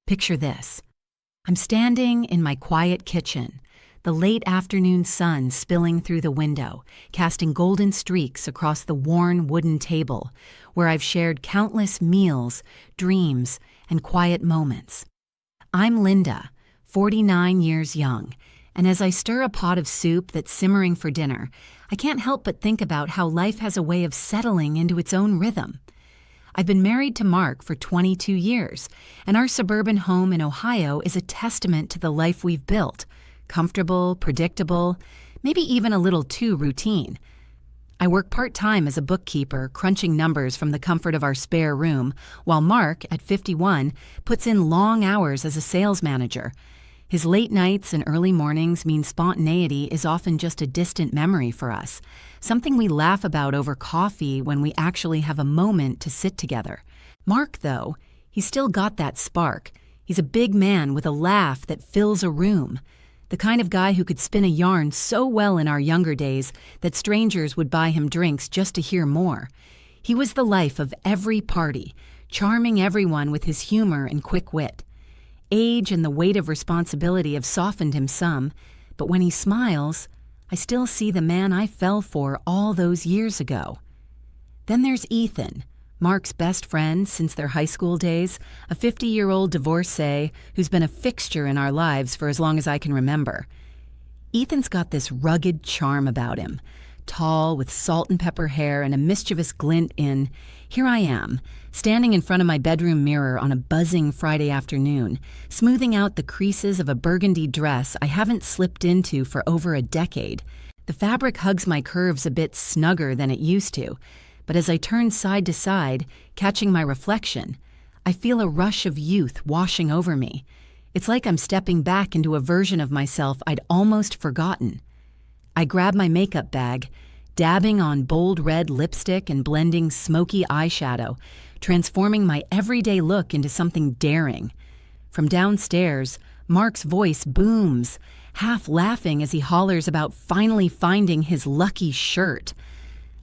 Picture this. I'm standing in my quiet kitchen, the late afternoon sun spilling through the window, casting golden streaks across the worn wooden table where I've shared countless meals, dreams, and quiet moments. I'm Linda, 49 years young, and as I stir a pot of soup that's simmering for dinner, I can't help but think about how life has a way of settling into its own rhythm. I've been married to Mark for 22 years, and our suburban home in Ohio is a testament to the life we've built. Comfortable, predictable, maybe even a little too routine. I work part-time as a bookkeeper, crunching numbers from the comfort of our spare room, while Mark, at 51, puts in long hours as a sales manager. His late nights and early mornings mean spontaneity is often just a distant memory for us, something we laugh about over coffee when we actually have a moment to sit together. Mark, though, he's still got that spark. He's a big man with a laugh that fills a room. The kind of guy who could spin a yarn so well in our younger days that strangers would buy him drinks just to hear more. He was the life of every party, charming everyone with his humor and quick wit. Age and the weight of responsibility have softened him some, but when he smiles, I still see the man I fell for all those years ago. Then there's Ethan, Mark's best friend since their high school days, a 50-year-old divorcee who's been a fixture in our lives for as long as I can remember. Ethan's got this rugged charm about him. Tall, with salt and pepper hair and a mischievous glint in, here I am, standing in front of my bedroom mirror on a buzzing Friday afternoon, smoothing out the creases of a burgundy dress I haven't slipped into for over a decade. The fabric hugs my curves a bit snugger than it used to, but as I turn side to side, catching my reflection, I feel a rush of youth washing over me. It's like I'm stepping back into a version of myself I'd almost forgotten. I grab my makeup bag, dabbing on bold red lipstick and blending smoky eyeshadow, transforming my everyday look into something daring. From downstairs, Mark's voice booms, half laughing as he hollers about finally finding his lucky shirt.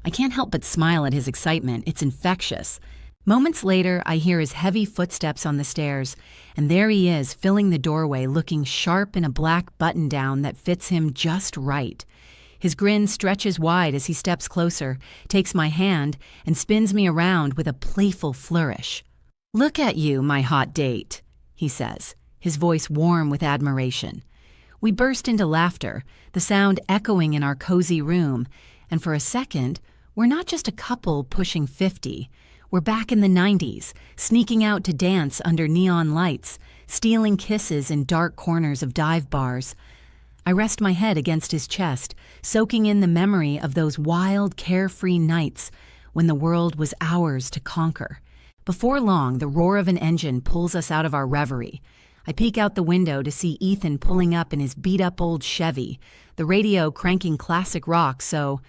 I can't help but smile at his excitement. It's infectious. Moments later, I hear his heavy footsteps on the stairs, and there he is, filling the doorway, looking sharp in a black button-down that fits him just right. His grin stretches wide as he steps closer, takes my hand, and spins me around with a playful flourish. "Look at you, my hot date," he says, his voice warm with admiration. We burst into laughter, the sound echoing in our cozy room, and for a second, we're not just a couple pushing 50. We're back in the 90s, sneaking out to dance under neon lights, stealing kisses in dark corners of dive bars. I rest my head against his chest, soaking in the memory of those wild, carefree nights when the world was ours to conquer. Before long, the roar of an engine pulls us out of our reverie. I peek out the window to see Ethan pulling up in his beat-up old Chevy, the radio cranking classic rock, so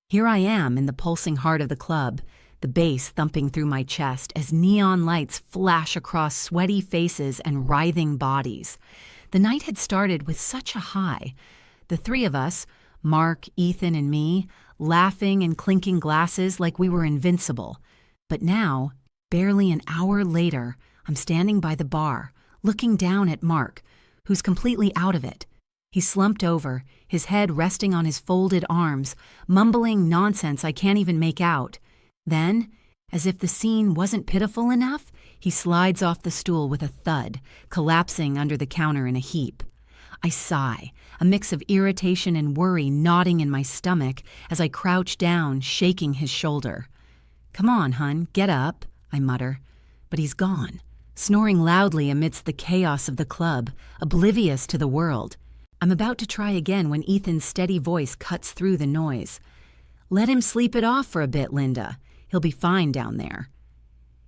here I am in the pulsing heart of the club, the bass thumping through my chest as neon lights flash across sweaty faces and writhing bodies. The night had started with such a high. The three of us, Mark, Ethan, and me, laughing and clinking glasses like we were invincible. But now, barely an hour later, I'm standing by the bar, looking down at Mark, who's completely out of it. He's slumped over, his head resting on his folded arms, mumbling nonsense I can't even make out. Then, as if the scene wasn't pitiful enough, he slides off the stool with a thud, collapsing under the counter in a heap. I sigh, a mix of irritation and worry knotting in my stomach as I crouch down, shaking his shoulder. "Come on, hun, get up," I mutter. But he's gone, snoring loudly amidst the chaos of the club, oblivious to the world. I'm about to try again when Ethan's steady voice cuts through the noise. "Let him sleep it off for a bit, Linda. He'll be fine down there."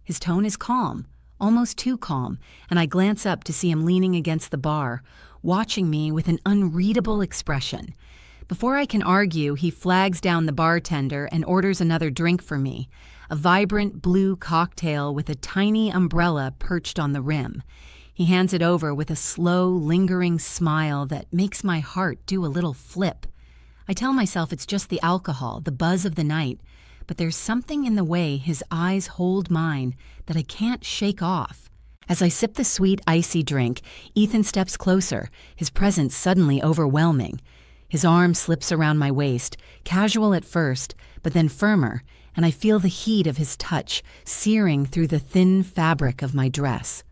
His tone is calm, almost too calm, and I glance up to see him leaning against the bar, watching me with an unreadable expression. Before I can argue, he flags down the bartender and orders another drink for me, a vibrant blue cocktail with a tiny umbrella perched on the rim. He hands it over with a slow, lingering smile that makes my heart do a little flip. I tell myself it's just the alcohol, the buzz of the night, but there's something in the way his eyes hold mine that I can't shake off. As I sip the sweet, icy drink, Ethan steps closer, his presence suddenly overwhelming. His arm slips around my waist, casual at first, but then firmer, and I feel the heat of his touch searing through the thin fabric of my dress.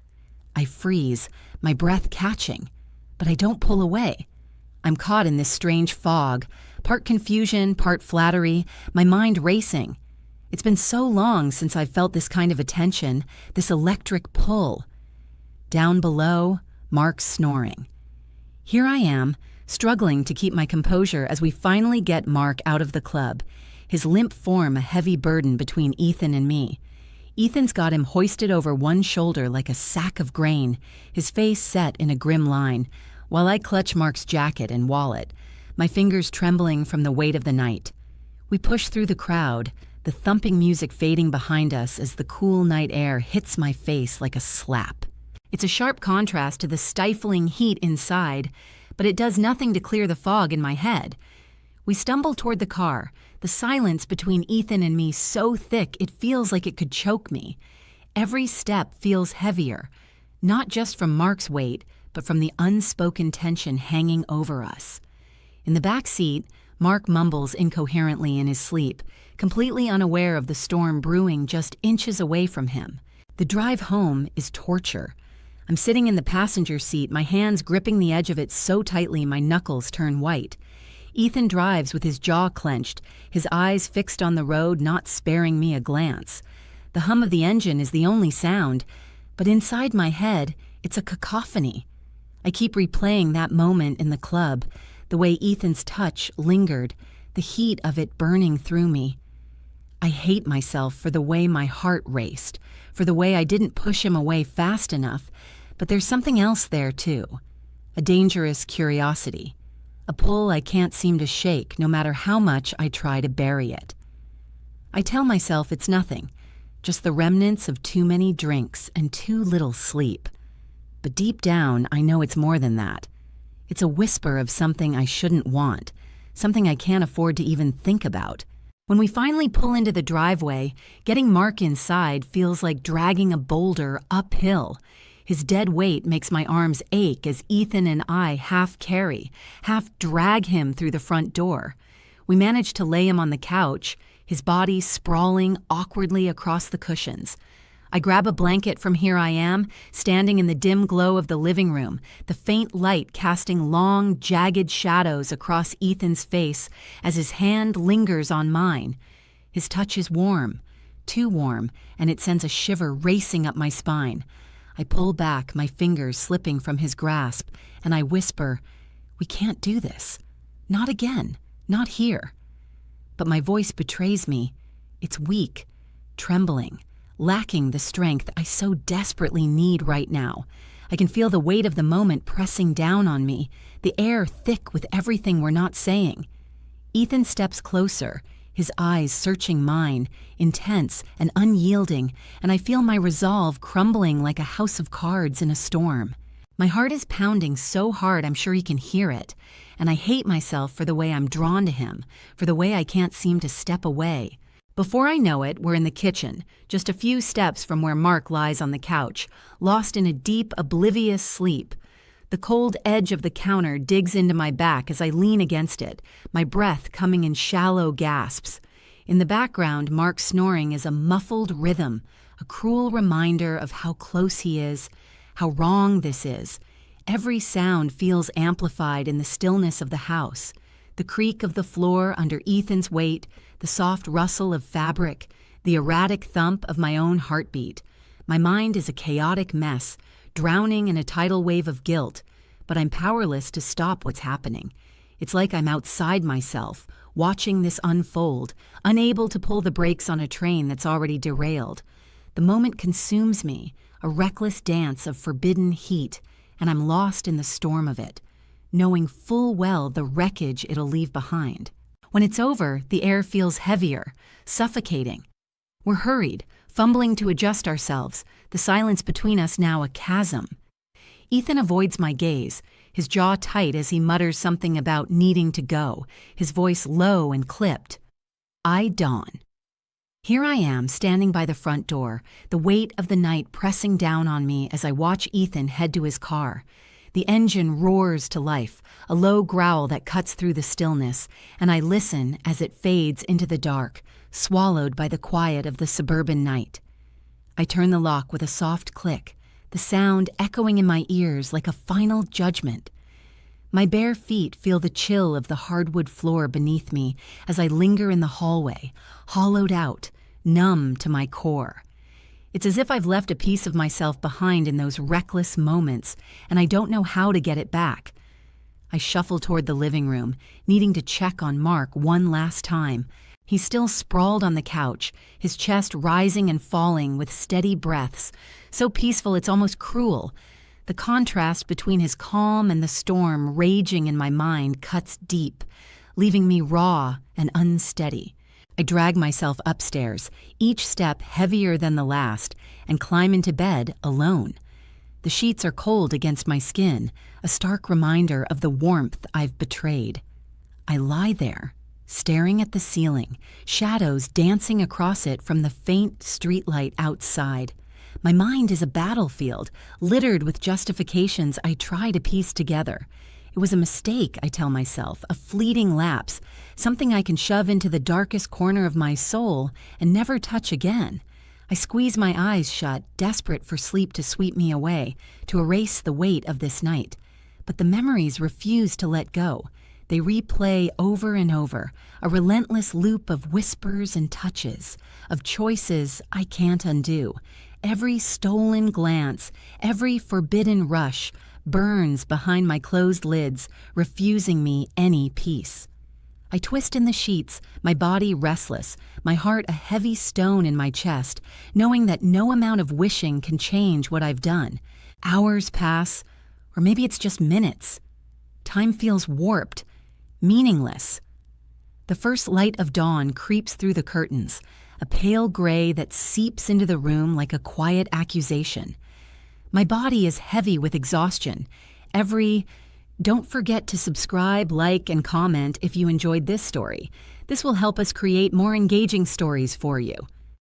I freeze, my breath catching, but I don't pull away. I'm caught in this strange fog, part confusion, part flattery, my mind racing. It's been so long since I've felt this kind of attention, this electric pull. Down below, Mark's snoring. Here I am, struggling to keep my composure as we finally get Mark out of the club, his limp form a heavy burden between Ethan and me. Ethan's got him hoisted over one shoulder like a sack of grain, his face set in a grim line, while I clutch Mark's jacket and wallet, my fingers trembling from the weight of the night. We push through the crowd, the thumping music fading behind us as the cool night air hits my face like a slap. It's a sharp contrast to the stifling heat inside, but it does nothing to clear the fog in my head. We stumble toward the car, the silence between Ethan and me so thick it feels like it could choke me. Every step feels heavier, not just from Mark's weight, but from the unspoken tension hanging over us. In the back seat, Mark mumbles incoherently in his sleep, completely unaware of the storm brewing just inches away from him. The drive home is torture. I'm sitting in the passenger seat, my hands gripping the edge of it so tightly my knuckles turn white. Ethan drives with his jaw clenched, his eyes fixed on the road, not sparing me a glance. The hum of the engine is the only sound, but inside my head, it's a cacophony. I keep replaying that moment in the club, the way Ethan's touch lingered, the heat of it burning through me. I hate myself for the way my heart raced, for the way I didn't push him away fast enough, but there's something else there too. A dangerous curiosity. A pull I can't seem to shake no matter how much I try to bury it. I tell myself it's nothing, just the remnants of too many drinks and too little sleep. But deep down, I know it's more than that. It's a whisper of something I shouldn't want, something I can't afford to even think about. When we finally pull into the driveway, getting Mark inside feels like dragging a boulder uphill. His dead weight makes my arms ache as Ethan and I half carry, half drag him through the front door. We manage to lay him on the couch, his body sprawling awkwardly across the cushions. I grab a blanket from Here I Am, standing in the dim glow of the living room, the faint light casting long, jagged shadows across Ethan's face as his hand lingers on mine. His touch is warm, too warm, and it sends a shiver racing up my spine. I pull back, my fingers slipping from his grasp, and I whisper, "We can't do this. Not again. Not here." But my voice betrays me. It's weak, trembling, lacking the strength I so desperately need right now. I can feel the weight of the moment pressing down on me, the air thick with everything we're not saying. Ethan steps closer, his eyes searching mine, intense and unyielding, and I feel my resolve crumbling like a house of cards in a storm. My heart is pounding so hard I'm sure he can hear it, and I hate myself for the way I'm drawn to him, for the way I can't seem to step away. Before I know it, we're in the kitchen, just a few steps from where Mark lies on the couch, lost in a deep, oblivious sleep. The cold edge of the counter digs into my back as I lean against it, my breath coming in shallow gasps. In the background, Mark's snoring is a muffled rhythm, a cruel reminder of how close he is, how wrong this is. Every sound feels amplified in the stillness of the house. The creak of the floor under Ethan's weight, the soft rustle of fabric, the erratic thump of my own heartbeat. My mind is a chaotic mess, drowning in a tidal wave of guilt, but I'm powerless to stop what's happening. It's like I'm outside myself, watching this unfold, unable to pull the brakes on a train that's already derailed. The moment consumes me, a reckless dance of forbidden heat, and I'm lost in the storm of it, knowing full well the wreckage it'll leave behind. When it's over, the air feels heavier, suffocating. We're hurried, fumbling to adjust ourselves, the silence between us now a chasm. Ethan avoids my gaze, his jaw tight as he mutters something about needing to go, his voice low and clipped. I dawn. Here I am, standing by the front door, the weight of the night pressing down on me as I watch Ethan head to his car. The engine roars to life, a low growl that cuts through the stillness, and I listen as it fades into the dark, swallowed by the quiet of the suburban night. I turn the lock with a soft click, the sound echoing in my ears like a final judgment. My bare feet feel the chill of the hardwood floor beneath me as I linger in the hallway, hollowed out, numb to my core. It's as if I've left a piece of myself behind in those reckless moments, and I don't know how to get it back. I shuffle toward the living room, needing to check on Mark one last time. He's still sprawled on the couch, his chest rising and falling with steady breaths, so peaceful it's almost cruel. The contrast between his calm and the storm raging in my mind cuts deep, leaving me raw and unsteady. I drag myself upstairs, each step heavier than the last, and climb into bed alone. The sheets are cold against my skin, a stark reminder of the warmth I've betrayed. I lie there, staring at the ceiling, shadows dancing across it from the faint streetlight outside. My mind is a battlefield, littered with justifications I try to piece together. It was a mistake, I tell myself, a fleeting lapse, something I can shove into the darkest corner of my soul and never touch again. I squeeze my eyes shut, desperate for sleep to sweep me away, to erase the weight of this night. But the memories refuse to let go. They replay over and over, a relentless loop of whispers and touches, of choices I can't undo. Every stolen glance, every forbidden rush, burns behind my closed lids, refusing me any peace. I twist in the sheets, my body restless, my heart a heavy stone in my chest, knowing that no amount of wishing can change what I've done. Hours pass, or maybe it's just minutes. Time feels warped, meaningless. The first light of dawn creeps through the curtains, a pale gray that seeps into the room like a quiet accusation. My body is heavy with exhaustion. Don't forget to subscribe, like, and comment if you enjoyed this story. This will help us create more engaging stories for you.